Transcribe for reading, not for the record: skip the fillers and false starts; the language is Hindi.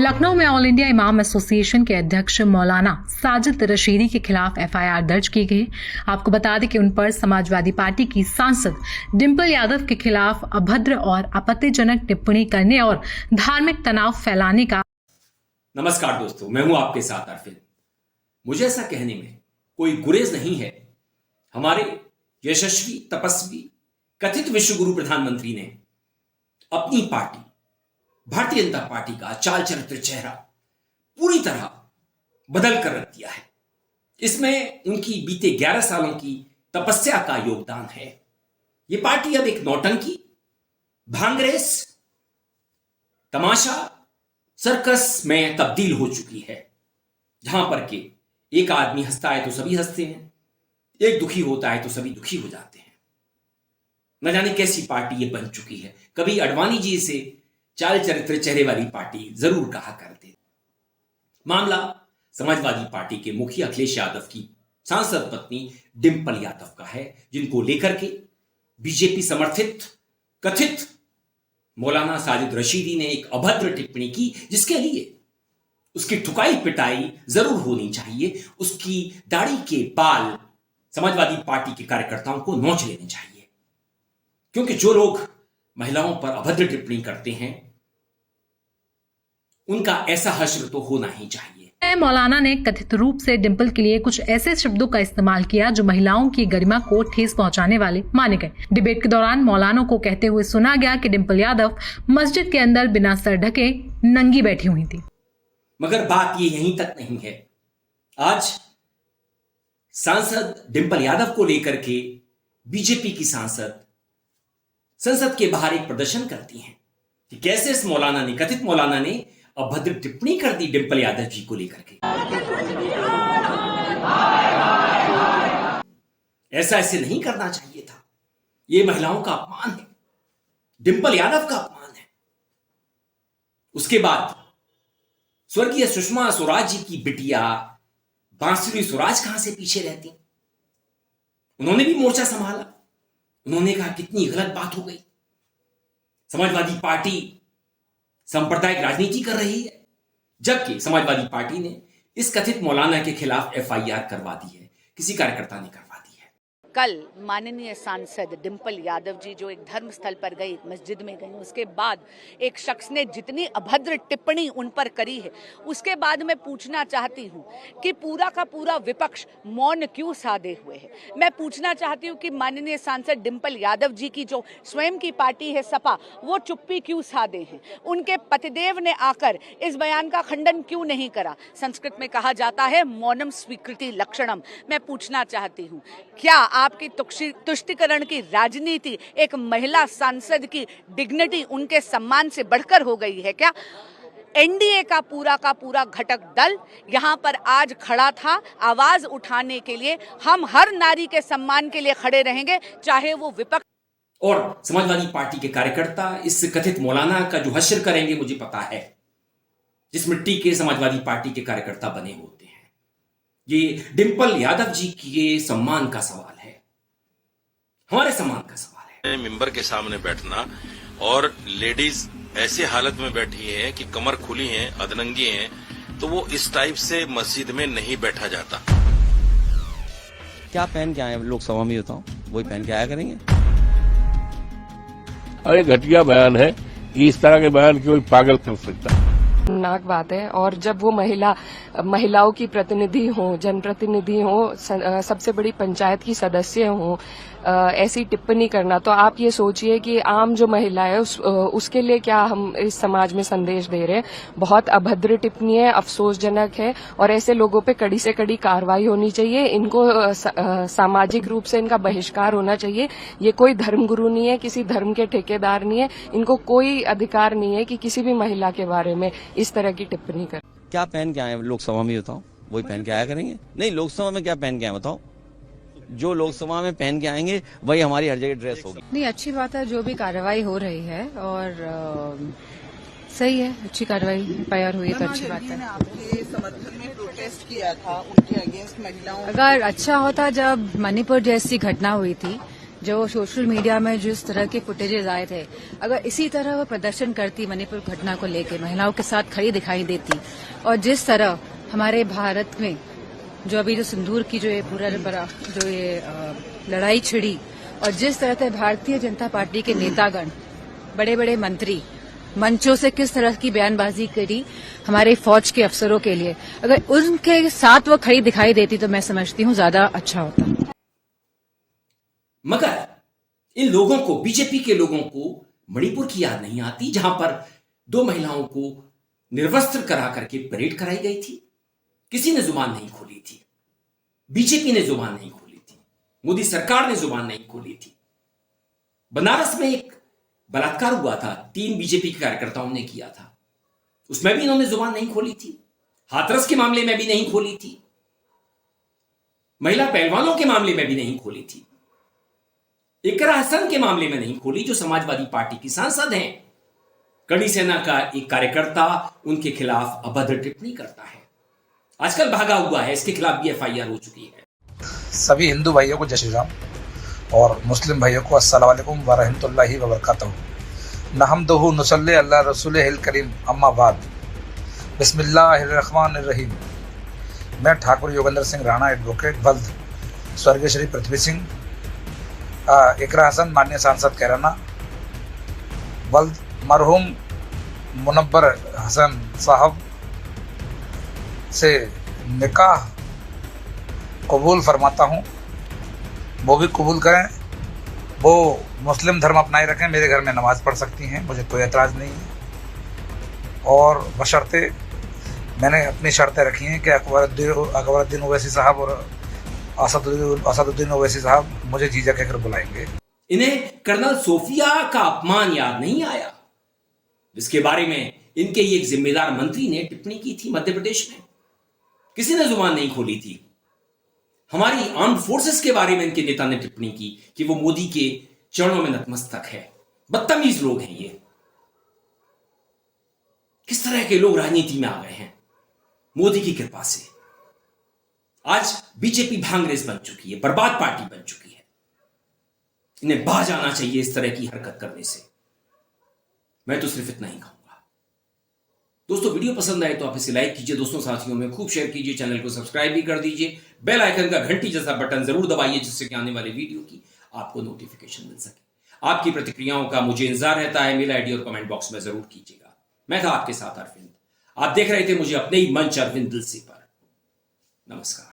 लखनऊ में ऑल इंडिया इमाम एसोसिएशन के अध्यक्ष मौलाना साजिद रशीदी के खिलाफ एफआईआर दर्ज की गई। आपको बता दें कि उन पर समाजवादी पार्टी की सांसद डिंपल यादव के खिलाफ अभद्र और आपत्तिजनक टिप्पणी करने और धार्मिक तनाव फैलाने का। नमस्कार दोस्तों, मैं हूं आपके साथ अरविंद। मुझे ऐसा कहने में कोई गुरेज नहीं है। हमारे यशस्वी तपस्वी कथित विश्वगुरु प्रधानमंत्री ने अपनी पार्टी भारतीय जनता पार्टी का चाल चरित्र चेहरा पूरी तरह बदल कर रख दिया है। इसमें उनकी बीते 11 सालों की तपस्या का योगदान है। यह पार्टी अब एक नौटंकी, भांगरेस, तमाशा, सर्कस में तब्दील हो चुकी है, जहां पर के एक आदमी हंसता है तो सभी हंसते हैं, एक दुखी होता है तो सभी दुखी हो जाते हैं। न जाने कैसी पार्टी ये बन चुकी है। कभी अडवाणी जी से चाल चरित्र चेहरे वाली पार्टी जरूर कहा करते। मामला समाजवादी पार्टी के मुखिया अखिलेश यादव की सांसद पत्नी डिंपल यादव का है, जिनको लेकर के बीजेपी समर्थित कथित मौलाना साजिद रशीदी ने एक अभद्र टिप्पणी की, जिसके लिए उसकी ठुकाई पिटाई जरूर होनी चाहिए। उसकी दाढ़ी के बाल समाजवादी पार्टी के कार्यकर्ताओं को नोच लेने चाहिए, क्योंकि जो लोग महिलाओं पर अभद्र टिप्पणी करते हैं उनका ऐसा हश्र तो होना ही चाहिए। मौलाना ने कथित रूप से डिंपल के लिए कुछ ऐसे शब्दों का इस्तेमाल किया जो महिलाओं की गरिमा को ठेस पहुंचाने वाले माने गए। डिबेट के दौरान मौलाना को कहते हुए सुना गया कि डिंपल यादव मस्जिद के अंदर बिना सर ढके नंगी बैठी हुई थी। मगर बात ये यहीं तक नहीं है। आज सांसद डिंपल यादव को लेकर के बीजेपी की सांसद संसद के बाहर एक प्रदर्शन करती हैं कि कैसे इस मौलाना ने, कथित मौलाना ने अभद्र टिप्पणी कर दी डिंपल यादव जी को लेकर के। ऐसे नहीं करना चाहिए था। यह महिलाओं का अपमान है, डिंपल यादव का अपमान है। उसके बाद स्वर्गीय सुषमा स्वराज जी की बिटिया बांसुरी स्वराज कहां से पीछे रहती। उन्होंने भी मोर्चा संभाला। उन्होंने कहा कितनी गलत बात हो गई, समाजवादी पार्टी सांप्रदायिक राजनीति कर रही है, जबकि समाजवादी पार्टी ने इस कथित मौलाना के खिलाफ एफआईआर करवा दी है, किसी कार्यकर्ता ने करवा दी है। कल माननीय सांसद डिंपल यादव जी जो एक धर्म स्थल पर गई, मस्जिद में गई, उसके बाद एक शख्स ने जितनी अभद्र टिप्पणी उन पर करी है, उसके बाद मैं पूछना चाहती हूं कि पूरा का पूरा विपक्ष मौन क्यों साधे हुए है। मैं पूछना चाहती हूं कि माननीय सांसद डिंपल यादव जी की जो स्वयं की पार्टी है सपा, वो चुप्पी क्यों साधे हैं। उनके पतिदेव ने आकर इस बयान का खंडन क्यों नहीं करा। संस्कृत में कहा जाता है मौनम स्वीकृति लक्षणम। मैं पूछना चाहती हूं, क्या आपकी तुष्टिकरण की राजनीति एक महिला सांसद की डिग्निटी, उनके सम्मान से बढ़कर हो गई है क्या। एनडीए का पूरा घटक दल यहां पर आज खड़ा था आवाज उठाने के लिए। हम हर नारी के सम्मान के लिए खड़े रहेंगे, चाहे वो विपक्ष और समाजवादी पार्टी के कार्यकर्ता इस कथित मौलाना का जो हश्र करेंगे मुझे पता है। जिस मिट्टी के समाजवादी पार्टी के कार्यकर्ता बने होते हैं, ये डिंपल यादव जी के सम्मान का सवाल है, हमारे सम्मान का सवाल है। मिंबर के सामने बैठना और लेडीज ऐसे हालत में बैठी है कि कमर खुली है, अधनंगी है, तो वो इस टाइप से मस्जिद में नहीं बैठा जाता। क्या पहन के आए लोकसभा में, बताओ, वही पहन के आया करेंगे। अरे घटिया बयान है, इस तरह के बयान कोई पागल कर सकता है। नाक बात है। और जब वो महिलाओं की प्रतिनिधि हो, जनप्रतिनिधि हो, सबसे बड़ी पंचायत की सदस्य हो, ऐसी टिप्पणी करना, तो आप ये सोचिए कि आम जो महिला है उसके लिए क्या हम इस समाज में संदेश दे रहे हैं। बहुत अभद्र टिप्पणी है, अफसोसजनक है, और ऐसे लोगों पे कड़ी से कड़ी कार्रवाई होनी चाहिए। इनको सामाजिक रूप से इनका बहिष्कार होना चाहिए। ये कोई धर्मगुरु नहीं है, किसी धर्म के ठेकेदार नहीं है। इनको कोई अधिकार नहीं है कि किसी भी महिला के बारे में इस तरह की टिप्पणी कर। क्या पहन के आए लोकसभा में, बताओ, वही पहन के आया करेंगे। नहीं, लोकसभा में क्या पहन के आए बताओ। जो लोकसभा में पहन के आएंगे वही हमारी हर जगह ड्रेस होगी। नहीं, अच्छी बात है जो भी कार्रवाई हो रही है, और सही है, अच्छी कार्रवाई एफआईआर हुई तो अच्छी बात है। आपके समर्थन में प्रोटेस्ट किया था उनके अगेंस्ट महिलाओं। अगर अच्छा होता, जब मणिपुर जैसी घटना हुई थी जो सोशल मीडिया में जिस तरह के फुटेजेस आए थे, अगर इसी तरह वो प्रदर्शन करती मणिपुर घटना को लेकर, महिलाओं के साथ खड़ी दिखाई देती, और जिस तरह हमारे भारत में जो अभी जो सिंदूर की जो ये पूरा जो ये लड़ाई छिड़ी, और जिस तरह से भारतीय जनता पार्टी के नेतागण, बड़े बड़े मंत्री मंचों से किस तरह की बयानबाजी करी हमारे फौज के अफसरों के लिए, अगर उनके साथ वो खड़ी दिखाई देती तो मैं समझती हूँ ज्यादा अच्छा होता। मगर इन लोगों को, बीजेपी के लोगों को मणिपुर की याद नहीं आती, जहां पर 2 महिलाओं को निर्वस्त्र करा करके परेड कराई गई थी। किसी ने जुबान नहीं खोली थी, बीजेपी ने जुबान नहीं खोली थी, मोदी सरकार ने जुबान नहीं खोली थी। बनारस में एक बलात्कार हुआ था, 3 बीजेपी के कार्यकर्ताओं ने किया था, उसमें भी इन्होंने जुबान नहीं खोली थी। हाथरस के मामले में भी नहीं खोली थी, महिला पहलवानों के मामले में भी नहीं खोली थी, इकरा हसन के मामले में नहीं खोली, जो समाजवादी पार्टी की सांसद हैं। कड़ी सेना का एक कार्यकर्ता उनके खिलाफ अभद्र टिप्पणी करता है, आजकल भागा हुआ है, इसके खिलाफ भी एफआईआर हो चुकी है। सभी हिंदू भाइयों को जय श्री राम और मुस्लिम भाइयों को अस्सलाम वालेकुम व रहमतुल्लाहि व बरकातहू। नहमदुहु नुसल्ली अला रसूलिहिल करीम, अम्मा बाद, बिस्मिल्लाहिर्रहमानिर्रहीम। मैं ठाकुर योगेंद्र सिंह राणा, एडवोकेट, बल्द, स्वर्गीय श्री पृथ्वी सिंह, इकरा हसन माननीय सांसद कैराना, बल्द, मरहूम मुनव्वर हसन साहब से निकाह कबूल फरमाता हूँ। वो भी कबूल करें, वो मुस्लिम धर्म अपनाए रखें, मेरे घर में नमाज़ पढ़ सकती हैं, मुझे कोई एतराज़ नहीं है। और बशर्ते मैंने अपनी शर्तें रखी हैं कि अकबरुद्दीन ओवैसी साहब और असदुद्दीन ओवैसी साहब मुझे जीजा कहकर बुलाएंगे। इन्हें कर्नल सोफिया का अपमान याद नहीं आया, जिसके बारे में इनके ही एक जिम्मेदार मंत्री ने टिप्पणी की थी मध्य प्रदेश में। किसी ने जुबान नहीं खोली थी। हमारी आर्म्ड फोर्सेस के बारे में इनके नेता ने टिप्पणी की कि वो मोदी के चरणों में नतमस्तक है। बदतमीज लोग हैं ये। किस तरह के लोग राजनीति में आ गए हैं मोदी की कृपा से। आज बीजेपी भांगरेज बन चुकी है, बर्बाद पार्टी बन चुकी है। इन्हें बाज आना चाहिए इस तरह की हरकत करने से। मैं तो सिर्फ इतना ही कहूंगा। दोस्तों, वीडियो पसंद आए तो आप इसे लाइक कीजिए, दोस्तों साथियों में खूब शेयर कीजिए, चैनल को सब्सक्राइब भी कर दीजिए, बेल आइकन का घंटी जैसा बटन जरूर दबाइए, जिससे कि आने वाले वीडियो की आपको नोटिफिकेशन मिल सके। आपकी प्रतिक्रियाओं का मुझे इंतजार रहता है। मेल आईडी और कमेंट बॉक्स में जरूर कीजिएगा। मैं था आपके साथ अरविंद। आप देख रहे थे मुझे अपने ही मंच अरविंद दिल से पर। नमस्कार।